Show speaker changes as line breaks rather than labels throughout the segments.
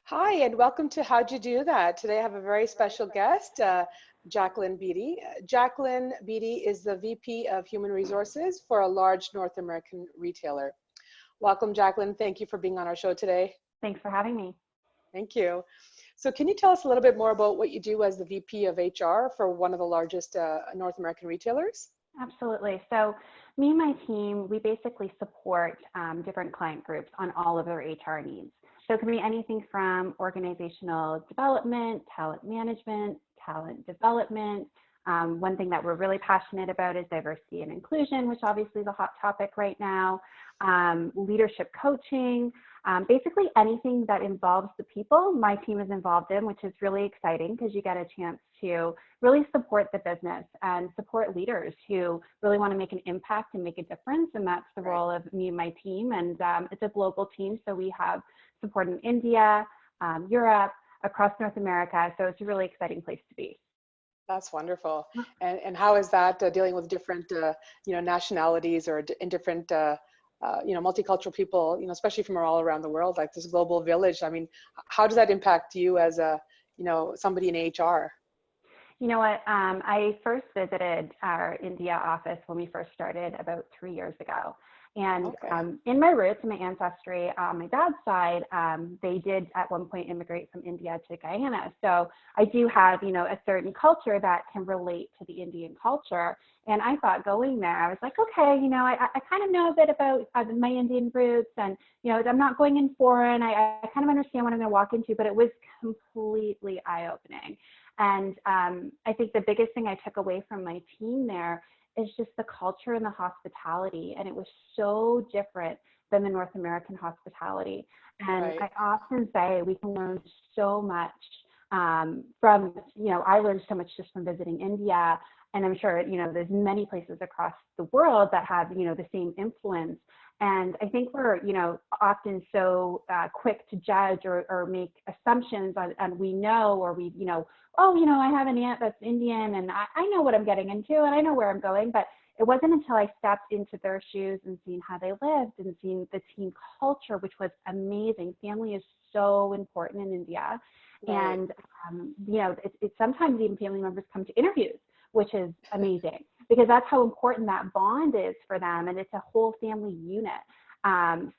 Hi, and welcome to How'd You Do That? Today I have a very special guest, Jacqueline Beatty. Jacqueline Beatty is the VP of Human Resources for a large North American retailer. Welcome, Jacqueline. Thank you for being on our show today.
Thanks for having me.
Thank you. So can you tell us a little bit more about what you do as the VP of HR for one of the largest North American retailers?
Absolutely. So me and my team, we basically support different client groups on all of their HR needs. So it can be anything from organizational development, talent management, talent development. One thing that we're really passionate about is diversity and inclusion, which obviously is a hot topic right now. Leadership coaching, basically anything that involves the people my team is involved in, which is really exciting because you get a chance to really support the business and support leaders who really want to make an impact and make a difference. And that's the role of me and my team. And it's a global team. So we have support in India, Europe, across North America. So it's a really exciting place to be.
That's wonderful. And how is that dealing with different, nationalities or in different, multicultural people, especially from all around the world, like this global village? I mean, how does that impact you as a, somebody in HR?
You know what? I first visited our India office when we first started about 3 years ago. And in my roots, in my ancestry, on my dad's side, they did at one point immigrate from India to Guyana. So I do have, a certain culture that can relate to the Indian culture. And I thought going there, I was like, okay, I kind of know a bit about my Indian roots, and, I'm not going in foreign. I kind of understand what I'm going to walk into, but it was completely eye-opening. And I think the biggest thing I took away from my team there is just the culture and the hospitality. And it was so different than the North American hospitality. And I often say we can learn so much from, I learned so much just from visiting India. And I'm sure, there's many places across the world that have, the same influence. And I think we're, often so quick to judge or make assumptions on we know, or we, I have an aunt that's Indian and I know what I'm getting into and I know where I'm going. But it wasn't until I stepped into their shoes and seen how they lived and seen the team culture, which was amazing. Family is so important in India. And, it's sometimes even family members come to interviews, which is amazing because that's how important that bond is for them. And it's a whole family unit.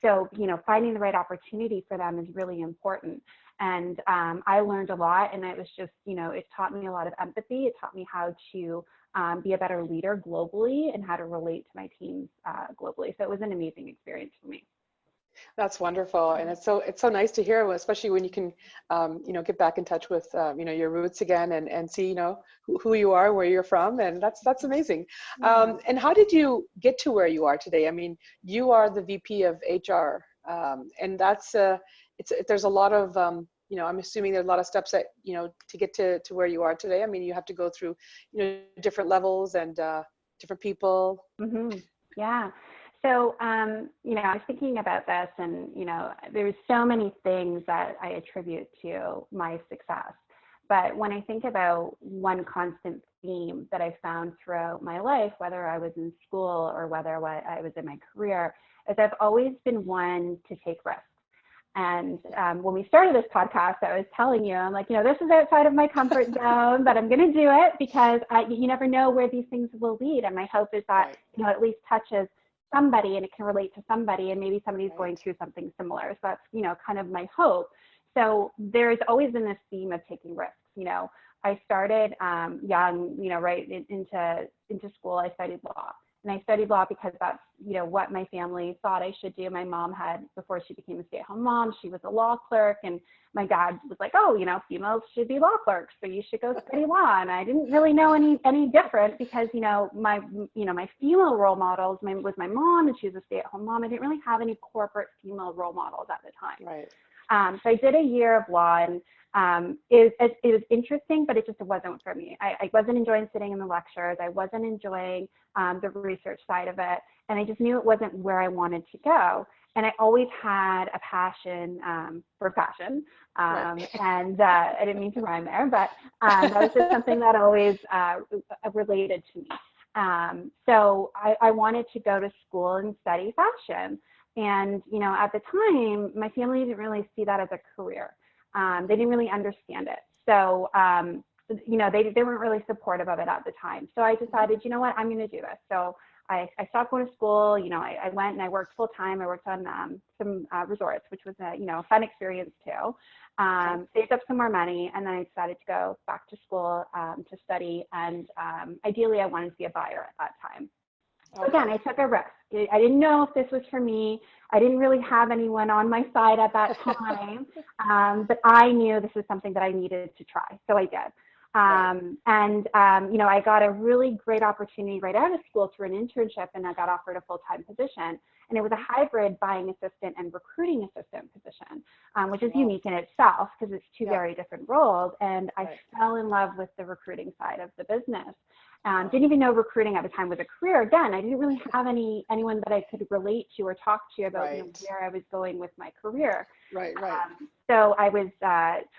So, finding the right opportunity for them is really important. And I learned a lot, and it was just, it taught me a lot of empathy. It taught me how to be a better leader globally and how to relate to my teams globally. So it was an amazing experience for me.
That's wonderful, and it's so nice to hear, especially when you can, get back in touch with, your roots again, and see, who you are, where you're from, and that's amazing. And how did you get to where you are today? I mean, you are the VP of HR, and that's there's a lot of, I'm assuming there's a lot of steps that to get to where you are today. I mean, you have to go through, different levels and different people.
Mm-hmm. Yeah. So, I was thinking about this and, there's so many things that I attribute to my success. But when I think about one constant theme that I found throughout my life, whether I was in school or whether I was in my career, is I've always been one to take risks. And when we started this podcast, I was telling you, I'm like, this is outside of my comfort zone, but I'm going to do it because you never know where these things will lead. And my hope is that, at least touches somebody and it can relate to somebody, and maybe somebody's going through something similar. So that's, kind of my hope. So there's always been this theme of taking risks. I started young, right into school. I studied law. And I studied law because that's, what my family thought I should do. My mom had, before she became a stay-at-home mom, she was a law clerk. And my dad was like, oh, females should be law clerks, so you should go study law. And I didn't really know any different because, my female role models was my mom, and she was a stay-at-home mom. I didn't really have any corporate female role models at the time.
Right.
So I did a year of law, and it was interesting, but it wasn't for me. I wasn't enjoying sitting in the lectures. I wasn't enjoying the research side of it. And I just knew it wasn't where I wanted to go. And I always had a passion for fashion. And I didn't mean to rhyme there, but that was just something that always related to me. So I wanted to go to school and study fashion. And, at the time, my family didn't really see that as a career. They didn't really understand it. So, they weren't really supportive of it at the time. So I decided, you know what, I'm going to do this. So I stopped going to school. I went and I worked full time. I worked on some resorts, which was a fun experience too. Saved up some more money, and then I decided to go back to school to study. And ideally, I wanted to be a buyer at that time. So again, I took a risk. I didn't know if this was for me. I didn't really have anyone on my side at that time, but I knew this was something that I needed to try. So I did. I got a really great opportunity right out of school through an internship, and I got offered a full-time position. And it was a hybrid buying assistant and recruiting assistant position, which is unique in itself because it's two very different roles. And I fell in love with the recruiting side of the business. Didn't even know recruiting at the time was a career. Again, I didn't really have anyone that I could relate to or talk to about where I was going with my career. So I was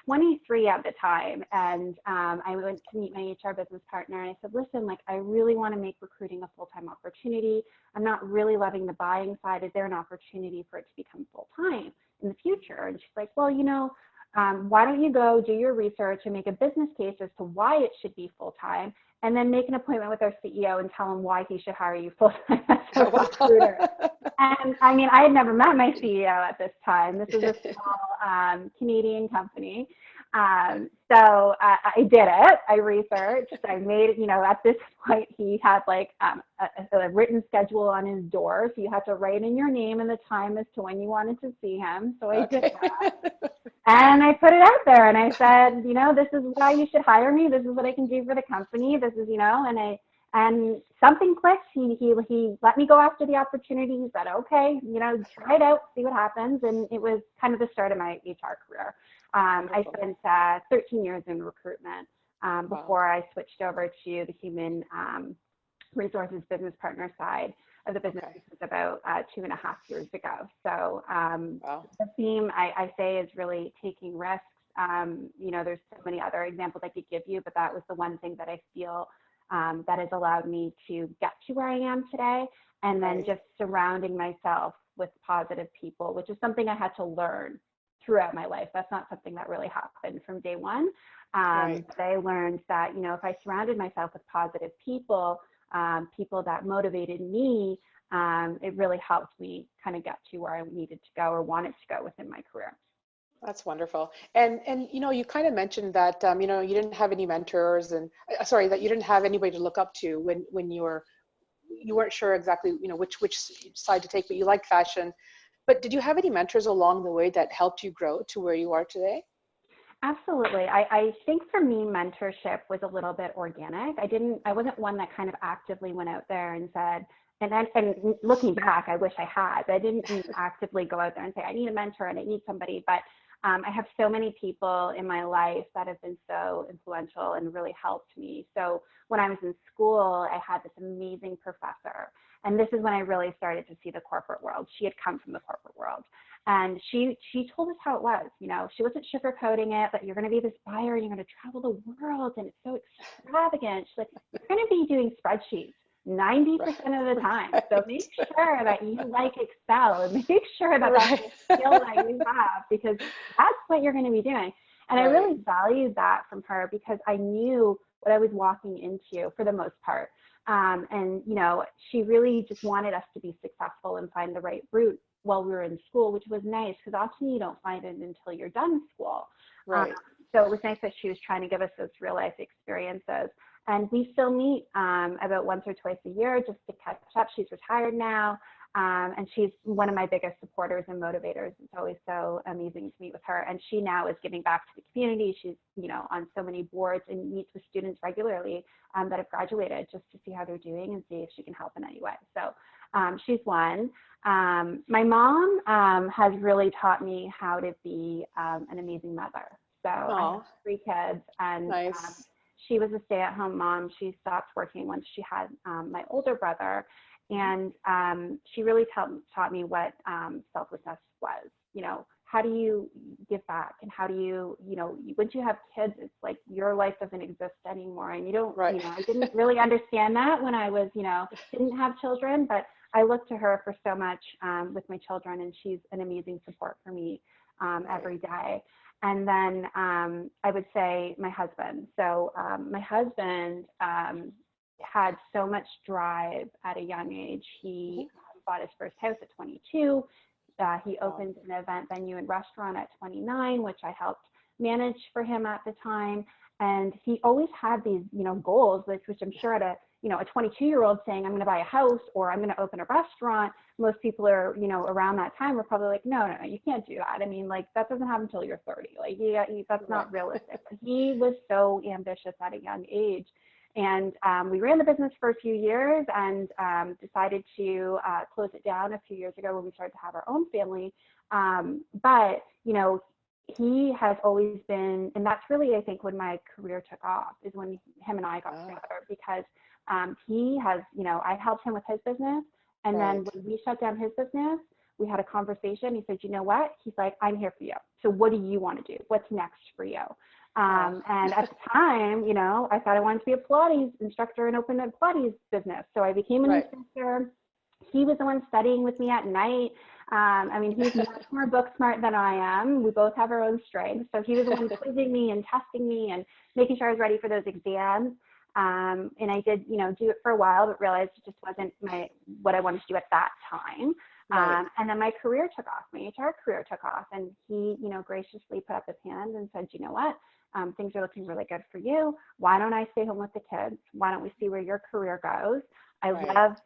23 at the time, and I went to meet my HR business partner, and I said, listen, I really want to make recruiting a full-time opportunity. I'm not really loving the buying side. Is there an opportunity for it to become full-time in the future? And she's like, well, why don't you go do your research and make a business case as to why it should be full-time, and then make an appointment with our CEO and tell him why he should hire you full-time as a recruiter. And I mean, I had never met my CEO at this time. This is a small Canadian company. So I did it. I researched. I made it, at this point, he had a written schedule on his door. So you had to write in your name and the time as to when you wanted to see him. So I did that. And I put it out there, and I said, this is why you should hire me. This is what I can do for the company. This is, and something clicked. He let me go after the opportunity. He said, okay, try it out, see what happens. And it was kind of the start of my HR career. I spent 13 years in recruitment before I switched over to the human resources business partner side of the business. This was about 2.5 years ago. So the theme I say is really taking risks. There's so many other examples I could give you, but that was the one thing that I feel that has allowed me to get to where I am today. And then just surrounding myself with positive people, which is something I had to learn throughout my life. That's not something that really happened from day one. But I learned that, if I surrounded myself with positive people, people that motivated me, it really helped me kind of get to where I needed to go or wanted to go within my career.
That's wonderful. And you kind of mentioned that, you didn't have any mentors and that you didn't have anybody to look up to when you weren't sure exactly, which side to take, but you like fashion. But did you have any mentors along the way that helped you grow to where you are today?
Absolutely. I think for me, mentorship was a little bit organic. I wasn't one that kind of actively went out there and said, and looking back, I wish I had, but I didn't actively go out there and say, I need a mentor and I need somebody. But I have so many people in my life that have been so influential and really helped me. So when I was in school, I had this amazing professor. And this is when I really started to see the corporate world. She had come from the corporate world. And she told us how it was. She wasn't sugarcoating it, but you're going to be this buyer and you're going to travel the world. And it's so extravagant. She's like, you're going to be doing spreadsheets 90% of the time. So make sure that you like Excel and make sure that that's a skill that you have, because that's what you're going to be doing. And I really valued that from her because I knew what I was walking into for the most part. And she really just wanted us to be successful and find the right route while we were in school, which was nice because often you don't find it until you're done with school. So it was nice that she was trying to give us those real life experiences. And we still meet about once or twice a year just to catch up. She's retired now. And she's one of my biggest supporters and motivators. It's always so amazing to meet with her. And she now is giving back to the community. She's, on so many boards and meets with students regularly that have graduated just to see how they're doing and see if she can help in any way. So she's one. My mom has really taught me how to be an amazing mother. So I have 3 kids, and she was a stay-at-home mom. She stopped working once she had my older brother. And she really taught me what selflessness was. How do you give back? And how do you, once you have kids, it's like your life doesn't exist anymore. And you don't, I didn't really understand that when I was, didn't have children, but I look to her for so much with my children, and she's an amazing support for me every day. And then I would say my husband. So my husband had so much drive at a young age. He bought his first house at 22. He opened an event venue and restaurant at 29, which I helped manage for him at the time. And he always had these, goals, which I'm sure at a 22-year-old saying, I'm going to buy a house or I'm going to open a restaurant. Most people are, around that time are probably like, no, you can't do that. I mean, like, that doesn't happen until you're 30. Like, that's not realistic. But he was so ambitious at a young age. And we ran the business for a few years and decided to close it down a few years ago when we started to have our own family. But, he has always been, and that's really, I think, when my career took off, is when him and I got together, because he has, I helped him with his business. And then when we shut down his business, we had a conversation. He said, you know what? He's like, I'm here for you. So what do you want to do? What's next for you? And at the time, I thought I wanted to be a Pilates instructor and open a Pilates business. So I became an instructor. He was the one studying with me at night. He's much more book smart than I am. We both have our own strengths. So he was the one quizzing me and testing me and making sure I was ready for those exams. And I did, do it for a while, but realized it just wasn't what I wanted to do at that time. And then my career took off, my HR career took off, and he, graciously put up his hand and said, you know what, things are looking really good for you. Why don't I stay home with the kids? Why don't we see where your career goes? I love,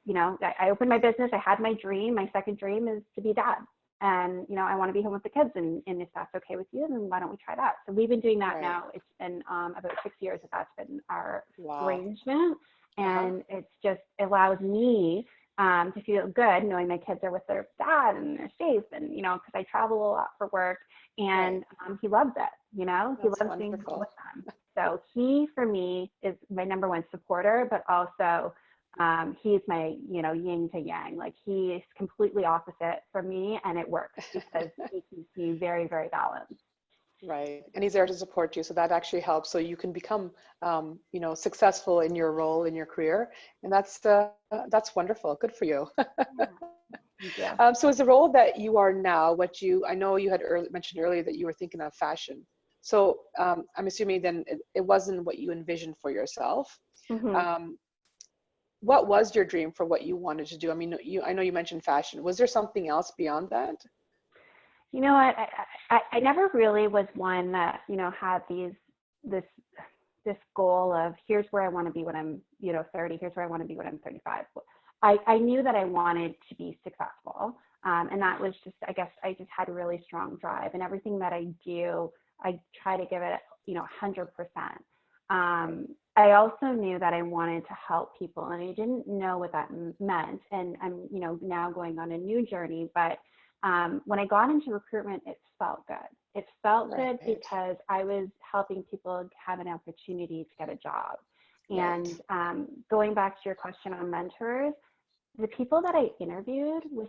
I opened my business. I had my dream. My second dream is to be a dad. And, I want to be home with the kids. And if that's okay with you, then why don't we try that? So we've been doing that now. It's been about 6 years that's been our arrangement. And it's just allows me to feel good knowing my kids are with their dad and they're safe. And, because I travel a lot for work, and he loves it, he loves being with them. So he, for me, is my number one supporter, but also he's my, yin to yang. Like, he is completely opposite from me, and it works because he keeps me very, very balanced.
Right. And he's there to support you. So that actually helps. So you can become, successful in your role, in your career. And that's wonderful. Good for you. So is the role that you are now, I know you had mentioned earlier that you were thinking of fashion. So I'm assuming then it wasn't what you envisioned for yourself. What was your dream for what you wanted to do? I mean, I know you mentioned fashion. Was there something else beyond that?
You know what? I never really was one that, had this goal of, here's where I want to be when I'm, 30, here's where I want to be when I'm 35. I knew that I wanted to be successful. And that was just, I guess I just had a really strong drive, and everything that I do, I try to give it, 100%. I also knew that I wanted to help people, and I didn't know what that meant. And I'm, now going on a new journey, but when I got into recruitment, it felt good. It felt good because I was helping people have an opportunity to get a job. And going back to your question on mentors, the people that I interviewed were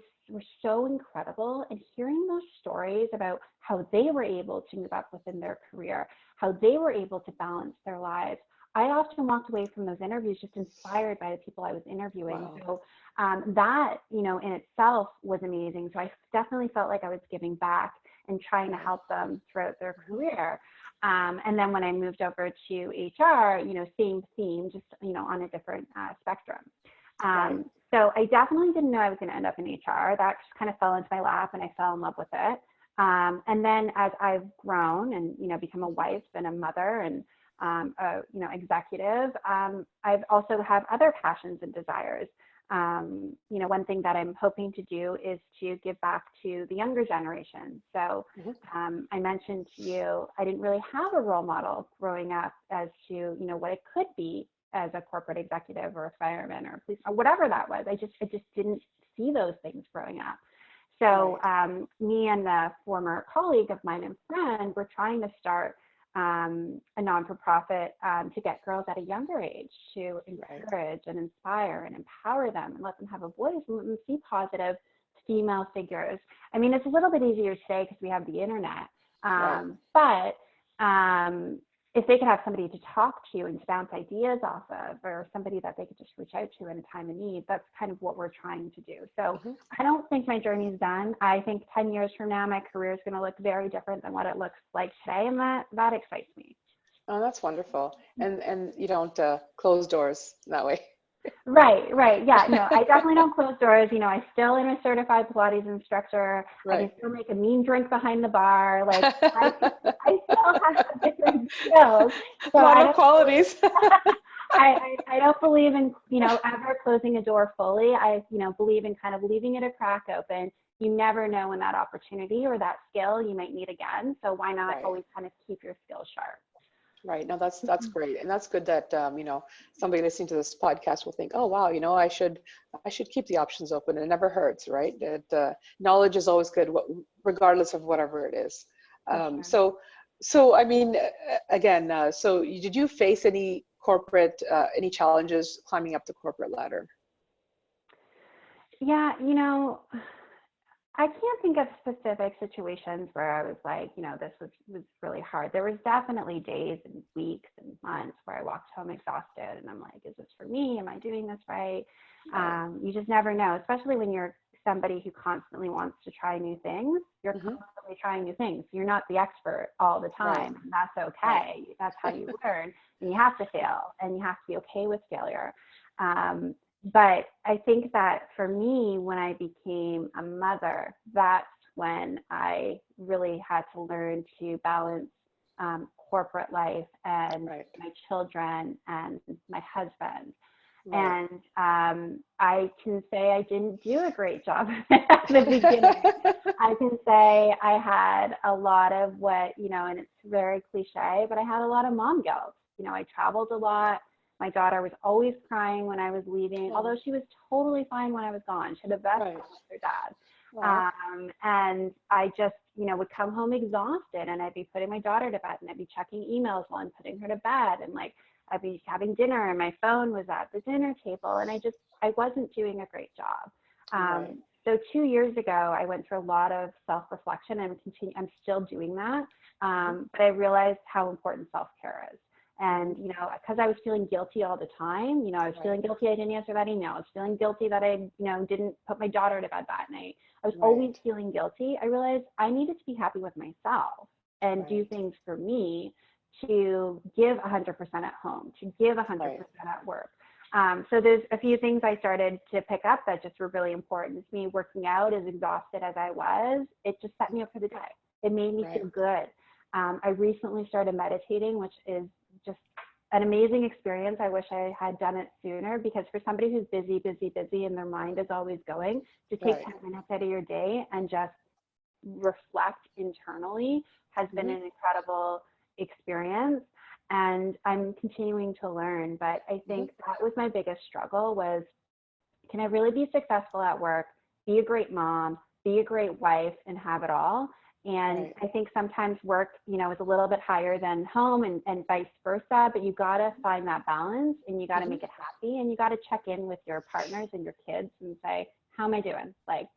so incredible, and hearing those stories about how they were able to move up within their career, how they were able to balance their lives. I often walked away from those interviews just inspired by the people I was interviewing. So that, in itself was amazing. So I definitely felt like I was giving back and trying to help them throughout their career. And then when I moved over to HR, same theme, just, on a different spectrum. So I definitely didn't know I was going to end up in HR. That just kind of fell into my lap, and I fell in love with it. And then as I've grown and, become a wife and a mother and executive, I've also have other passions and desires. One thing that I'm hoping to do is to give back to the younger generation. So I mentioned to you, I didn't really have a role model growing up as to, what it could be as a corporate executive or a fireman or a police or whatever that was. I just didn't see those things growing up. So me and a former colleague of mine and friend were trying to start a non-for-profit to get girls at a younger age to encourage and inspire and empower them and let them have a voice and let them see positive female figures. I mean, it's a little bit easier today because we have the internet, but if if they could have somebody to talk to and to bounce ideas off of, or somebody that they could just reach out to in a time of need, that's kind of what we're trying to do. So I don't think my journey's done. I think 10 years from now, my career is going to look very different than what it looks like today. And that excites me.
Oh, that's wonderful. And you don't close doors that way.
Right. Yeah, no, I definitely don't close doors. You know, I still am a certified Pilates instructor.
Right.
I can still make a mean drink behind the bar. Like I still have different skills. So
a lot of qualities.
I don't believe in, you know, ever closing a door fully. I, you know, believe in kind of leaving it a crack open. You never know when that opportunity or that skill you might need again. So why not always kind of keep your skills sharp?
Right. No, that's great. And that's good that, you know, somebody listening to this podcast will think, oh, wow, you know, I should keep the options open. It never hurts, right? That knowledge is always good, regardless of whatever it is. So I mean, again, did you face any any challenges climbing up the corporate ladder?
Yeah, you know, I can't think of specific situations where I was like, you know, this was really hard. There was definitely days and weeks and months where I walked home exhausted and I'm like, is this for me? Am I doing this right? You just never know, especially when you're somebody who constantly wants to try new things. You're constantly trying new things. You're not the expert all the time. And that's okay. That's how you learn. And you have to fail and you have to be okay with failure. But I think that for me, when I became a mother, that's when I really had to learn to balance corporate life and my children and my husband. And I can say I didn't do a great job at the beginning. I can say I had a lot of what, you know, and it's very cliche, but I had a lot of mom guilt. You know, I traveled a lot. My daughter was always crying when I was leaving, although she was totally fine when I was gone. She had the best time with her dad. And I just, you know, would come home exhausted and I'd be putting my daughter to bed and I'd be checking emails while I'm putting her to bed. And like, I'd be having dinner and my phone was at the dinner table and I wasn't doing a great job. So 2 years ago, I went through a lot of self-reflection and I'm still doing that. But I realized how important self-care is. And, you know, because I was feeling guilty all the time, you know, I was feeling guilty I didn't answer that email. I was feeling guilty that I, you know, didn't put my daughter to bed that night. I was always feeling guilty. I realized I needed to be happy with myself and do things for me to give 100% at home, to give 100% at work. So there's a few things I started to pick up that just were really important to me. Working out, as exhausted as I was, it just set me up for the day. It made me feel good. I recently started meditating, which is just an amazing experience. I wish I had done it sooner, because for somebody who's busy and their mind is always going, to take 10 minutes out of your day and just reflect internally has been an incredible experience. And I'm continuing to learn, but I think that was my biggest struggle was, can I really be successful at work, be a great mom, be a great wife, and have it all? And I think sometimes work, you know, is a little bit higher than home and vice versa, but you got to find that balance and you got to make it happy, and you got to check in with your partners and your kids and say, how am I doing? Like,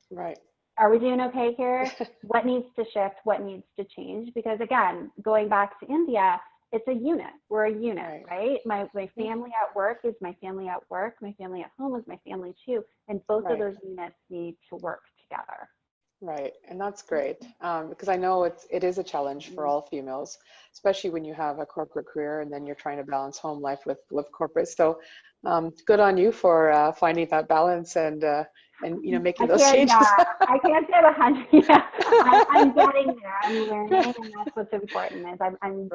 are we doing okay here? What needs to shift? What needs to change? Because again, going back to India, it's a unit. We're a unit, right? My family at work is my family at work. My family at home is my family too. And both of those units need to work together.
Right, and that's great, because I know it is a challenge for all females, especially when you have a corporate career and then you're trying to balance home life with corporate. So good on you for finding that balance and you know, making those changes.
I can't say 100. Yeah, I'm getting there. I'm learning, and that's what's important. Is I'm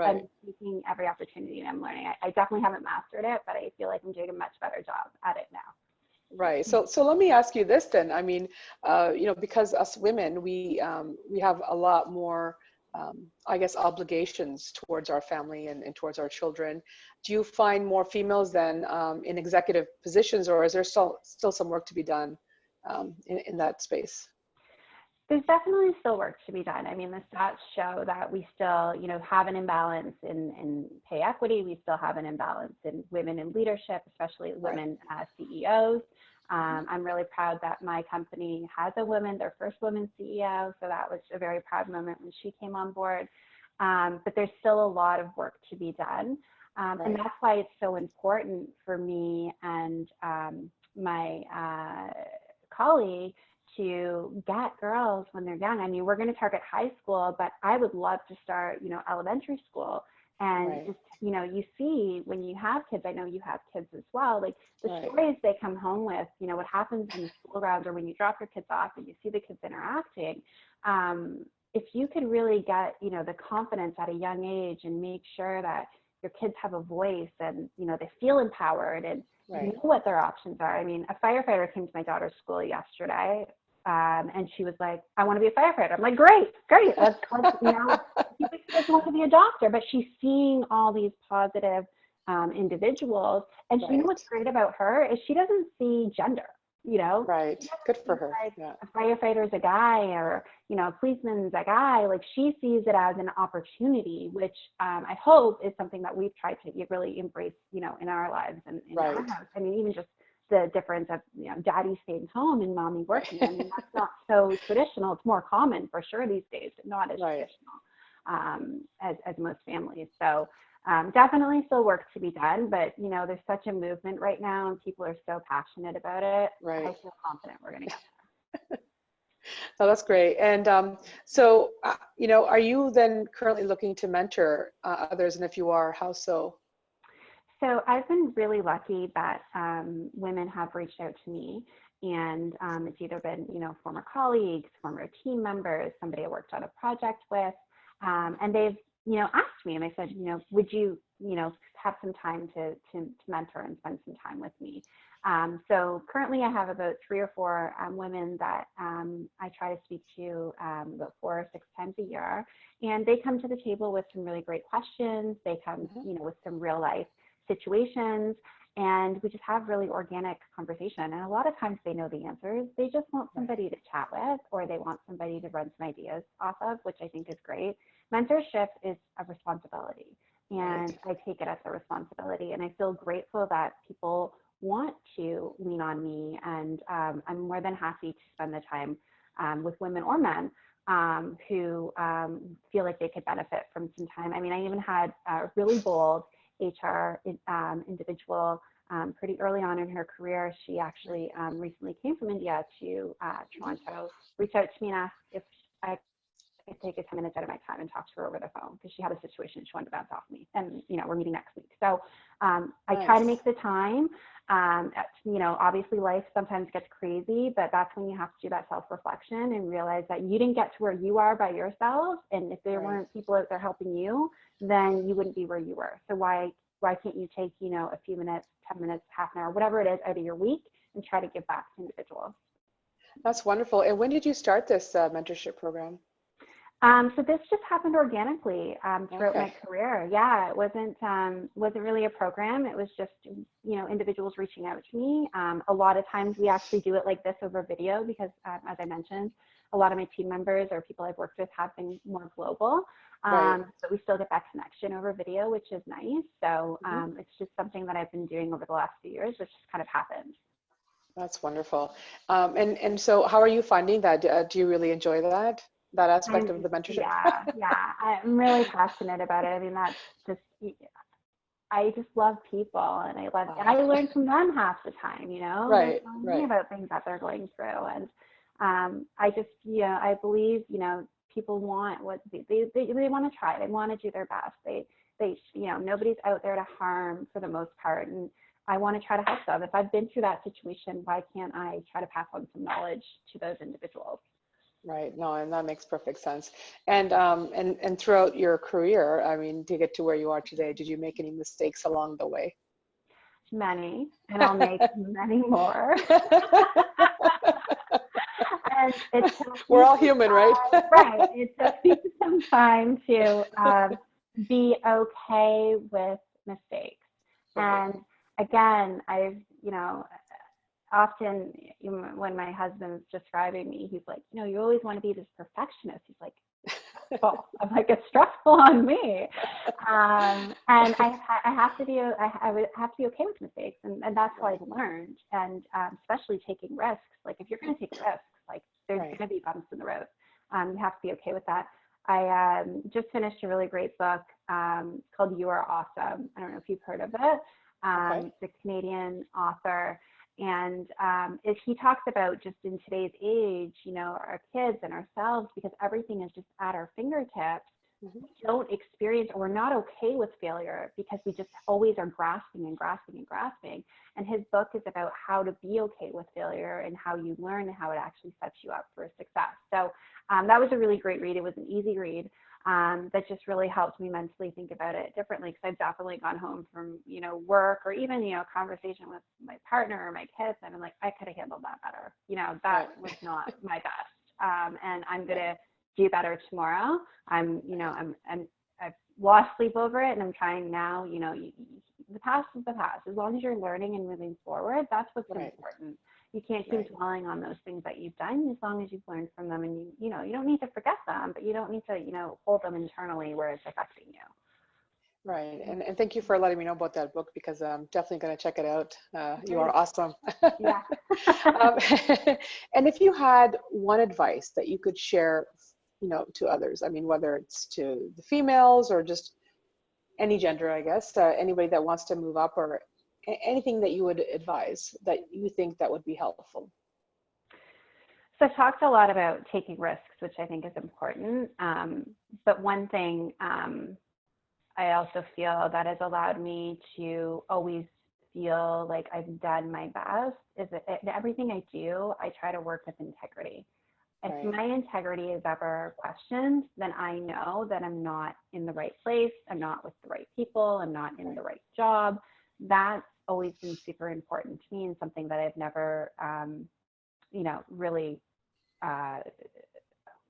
seeking every opportunity, and I'm learning. I definitely haven't mastered it, but I feel like I'm doing a much better job at it now.
Right. So let me ask you this then. I mean, you know, because us women, we have a lot more, I guess, obligations towards our family and towards our children. Do you find more females than in executive positions, or is there still some work to be done in that space?
There's definitely still work to be done. I mean, the stats show that we still, you know, have an imbalance in pay equity. We still have an imbalance in women in leadership, especially women CEOs. I'm really proud that my company has their first woman CEO. So that was a very proud moment when she came on board. but there's still a lot of work to be done. And that's why it's so important for me and my colleague to get girls when they're young. I mean, we're going to target high school, but I would love to start, elementary school. And just, you see when you have kids, I know you have kids as well, like the stories they come home with, what happens in the school grounds or when you drop your kids off and you see the kids interacting. If you could really get, the confidence at a young age and make sure that your kids have a voice and, they feel empowered and know what their options are. I mean, a firefighter came to my daughter's school yesterday. And she was like, I want to be a firefighter. I'm like, great. Let's she doesn't want to be a doctor, but she's seeing all these positive individuals. And you know what's great about her is she doesn't see gender,
Right. Good for her.
Like a firefighter's a guy or, a policeman's a guy. Like she sees it as an opportunity, which I hope is something that we've tried to really embrace, in our lives and in our house. I mean, even just the difference of, daddy stays home and mommy working. I mean, that's not so traditional. It's more common for sure these days, but not as traditional as most families. So definitely still work to be done, but there's such a movement right now and people are so passionate about it. I feel confident we're going to get there.
Oh, that's great. And so, are you then currently looking to mentor others? And if you are, how so?
So I've been really lucky that women have reached out to me, and it's either been, former colleagues, former team members, somebody I worked on a project with, and they've, asked me, and I said, would you, have some time to mentor and spend some time with me? So currently I have about 3 or 4 women that I try to speak to about 4 or 6 times a year, and they come to the table with some really great questions. They come, with some real life situations, and we just have really organic conversation. And a lot of times they know the answers. They just want somebody to chat with, or they want somebody to run some ideas off of, which I think is great. Mentorship is a responsibility, and I take it as a responsibility. And I feel grateful that people want to lean on me, and I'm more than happy to spend the time with women or men who feel like they could benefit from some time. I mean, I even had a really bold HR individual pretty early on in her career. She actually recently came from India to Toronto, reached out to me and asked if I could take a 10 minutes out of my time and talk to her over the phone because she had a situation she wanted to bounce off me. And, we're meeting next week. So I try to make the time. Obviously life sometimes gets crazy, but that's when you have to do that self-reflection and realize that you didn't get to where you are by yourself. And if there weren't people out there helping you, then you wouldn't be where you were. So why can't you take, a few minutes, 10 minutes, half an hour, whatever it is out of your week and try to give back to individuals.
That's wonderful. And when did you start this mentorship program?
So this just happened organically throughout my career. Yeah, it wasn't really a program. It was just, individuals reaching out to me. A lot of times we actually do it like this over video because, as I mentioned, a lot of my team members or people I've worked with have been more global. But we still get that connection over video, which is nice. So it's just something that I've been doing over the last few years, which just kind of happened.
That's wonderful. And so how are you finding that? Do you really enjoy that aspect of the mentorship?
Yeah, I'm really passionate about it. I mean, that's just, I just love people, and I learn from them half the time, about things that they're going through. And I just, I believe, people want what they want to try. They want to do their best. They nobody's out there to harm for the most part. And I want to try to help them. If I've been through that situation, why can't I try to pass on some knowledge to those individuals?
Right. No, and that makes perfect sense. And throughout your career, I mean, to get to where you are today, did you make any mistakes along the way?
Many, and I'll make many more. And
we're all human, right?
Right. It took me some time to be okay with mistakes. And again, I've, often when my husband's describing me, he's like, you always want to be this perfectionist. He's like, well, I'm like, it's stressful on me. And I would have to be okay with mistakes. And that's what I've learned. And especially taking risks. Like if you're going to take risks, like there's going to be bumps in the road. You have to be okay with that. I just finished a really great book called You Are Awesome. I don't know if you've heard of it.
Okay.
It's a Canadian author. And he talks about just in today's age, you know, our kids and ourselves, because everything is just at our fingertips,
Mm-hmm.
we don't experience, or we're not okay with failure because we just always are grasping and grasping and grasping. And his book is about how to be okay with failure and how you learn and how it actually sets you up for success. So that was a really great read. It was an easy read. That just really helped me mentally think about it differently, because I've definitely gone home from, you know, work or even, you know, conversation with my partner or my kids, and I'm like, I could have handled that better. You know, that was not my best. And I'm going to do better tomorrow. I've lost sleep over it, and I'm trying now, you know, the past is the past. As long as you're learning and moving forward, that's what's important. You can't keep dwelling on those things that you've done, as long as you've learned from them, and you know, you don't need to forget them, but you don't need to, you know, hold them internally where it's affecting you.
Right. And thank you for letting me know about that book, because I'm definitely going to check it out. You are awesome.
Yeah.
um, and if you had one advice that you could share, you know, to others, I mean, whether it's to the females or just any gender, I guess, anybody that wants to move up, or anything that you would advise that you think that would be helpful.
So I've talked a lot about taking risks, which I think is important. But one thing I also feel that has allowed me to always feel like I've done my best is that everything I do, I try to work with integrity. If my integrity is ever questioned, then I know that I'm not in the right place. I'm not with the right people. I'm not in the right job. That's always been super important to me, and something that I've never, you know, really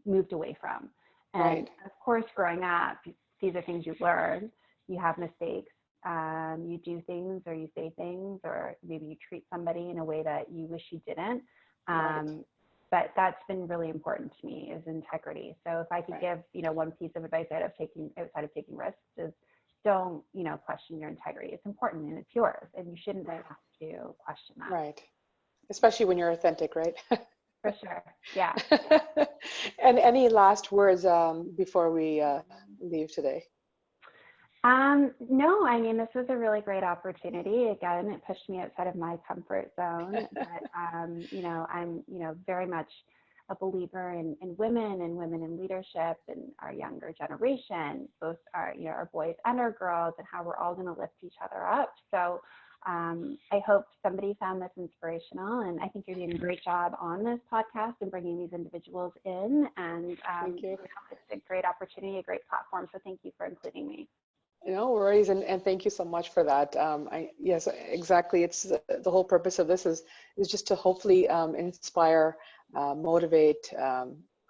moved away from. And of course, growing up, these are things you learn. You have mistakes. You do things, or you say things, or maybe you treat somebody in a way that you wish you didn't. But that's been really important to me, is integrity. So if I could give, you know, one piece of advice outside of taking risks, is don't, you know, question your integrity. It's important, and it's yours, and you shouldn't have to question that.
Right. Especially when you're authentic, right?
For sure. Yeah.
And any last words before we leave today?
No, I mean, this was a really great opportunity. Again, it pushed me outside of my comfort zone, but, you know, I'm, you know, very much a believer in women and women in leadership and our younger generation, both our, you know, our boys and our girls, and how we're all going to lift each other up. So I hope somebody found this inspirational, and I think you're doing a great job on this podcast and bringing these individuals in. And
Thank you.
It's a great opportunity, a great platform. So thank you for including me.
No worries, and thank you so much for that. Yes, exactly. It's the whole purpose of this is just to hopefully inspire, motivate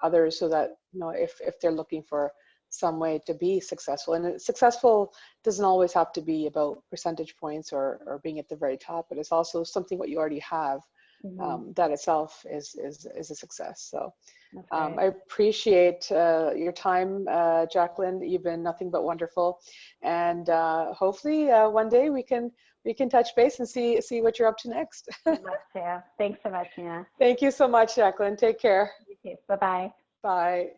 others, so that, you know, if they're looking for some way to be successful, and successful doesn't always have to be about percentage points or being at the very top, but it's also something what you already have. That itself is a success. So I appreciate your time, Jacqueline. You've been nothing but wonderful, and hopefully one day we can touch base and see what you're up to next.
Love to. Thanks so much, Nina.
Thank you so much, Jacqueline. Take care.
You too. Bye-bye.
Bye.